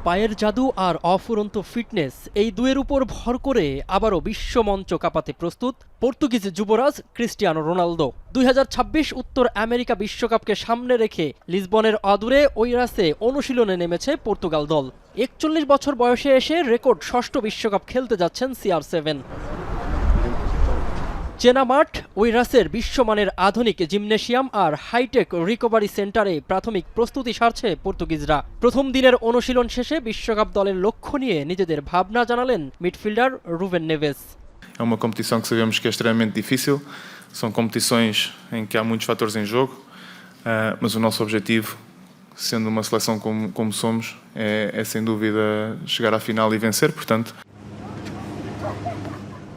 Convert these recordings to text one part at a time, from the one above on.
পায়ের জাদু আর অফুরন্ত ফিটনেস এই দুয়ের উপর ভর করে আবারও বিশ্বমঞ্চ কাঁপাতে প্রস্তুত পর্তুগিজ যুবরাজ ক্রিস্টিয়ানো রোনালদো। ২০২৬ উত্তর আমেরিকা বিশ্বকাপকে সামনে রেখে লিসবনের অদূরে ওইরাসে অনুশীলনে নেমেছে পর্তুগাল দল। ৪১ বছর বয়সে এসে রেকর্ড ষষ্ঠ বিশ্বকাপ খেলতে যাচ্ছেন CR7। চেনা মাঠ ওইরাসের বিশ্বমানের আধুনিক জিমনেশিয়াম আর হাইটেক রিকভারি সেন্টারে প্রাথমিক প্রস্তুতি সারছে পর্তুগিজরা। প্রথম দিনের অনুশীলন শেষে বিশ্বকাপ দলের লক্ষ্য নিয়ে নিজেদের ভাবনা জানালেন midfielder Ruben Neves. É uma competição que sabemos que é extremamente difícil, são competições em que há muitos fatores em jogo, mas o nosso objetivo, sendo uma seleção como somos, é sem dúvida chegar à final e vencer, portanto.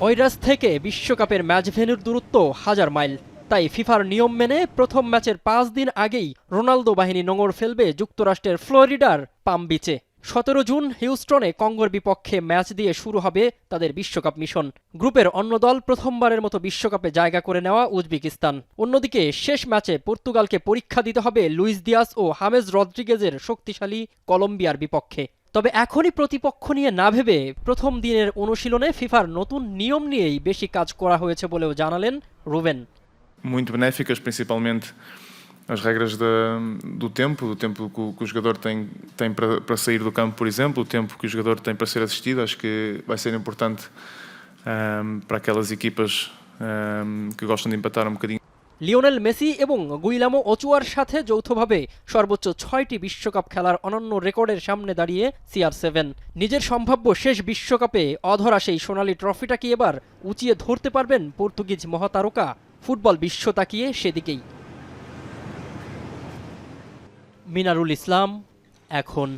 ওইরাস থেকে বিশ্বকাপের match ভেন্যুর দূরত্ব 1000 mile, তাই ফিফার নিয়ম মেনে প্রথম ম্যাচের 5 দিন আগেই রোনালদো বাহিনী নোঙর ফেলবে যুক্তরাষ্ট্রের ফ্লোরিডার পাম বিচে। 17 জুন হিউস্টনে কঙ্গোর বিপক্ষে ম্যাচ দিয়ে শুরু হবে তাদের বিশ্বকাপ মিশন। গ্রুপের অন্য দল প্রথমবারের মতো বিশ্বকাপে জায়গা করে নেওয়া উজবেকিস্তান। অন্যদিকে শেষ ম্যাচে পর্তুগালকে পরীক্ষা দিতে হবে লুইস দিয়াস ও হামেস রদ্রিগেজের শক্তিশালী কলম্বিয়ার বিপক্ষে। তবে এখনই প্রতিপক্ষ নিয়ে না ভেবে প্রথম দিনের অনুশীলনে ফিফার নতুন নিয়ম নিয়েই বেশি কাজ করা হয়েছে বলেও জানালেন Ruben. Muito benéficas, principalmente as regras do tempo que o jogador tem para sair do campo, por exemplo, o tempo que o jogador tem para ser assistido. Acho que vai ser importante para aquelas equipas que gostam de empatar um bocadinho. Lionel Messi এবং গুইলামো ওচুয়ার সাথে যৌথভাবে সর্বোচ্চ 6টি বিশ্বকাপ খেলার অনন্য রেকর্ডের সামনে দাঁড়িয়ে CR7 নিজের সম্ভাব্য শেষ বিশ্বকাপে অধরা সেই সোনালী ট্রফিটা কি এবার উঁচিয়ে ধরতে পারবেন পর্তুগিজ মহাতারকা? ফুটবল বিশ্ব তাকিয়ে সেদিকেই। মিনারুল ইসলাম, এখন।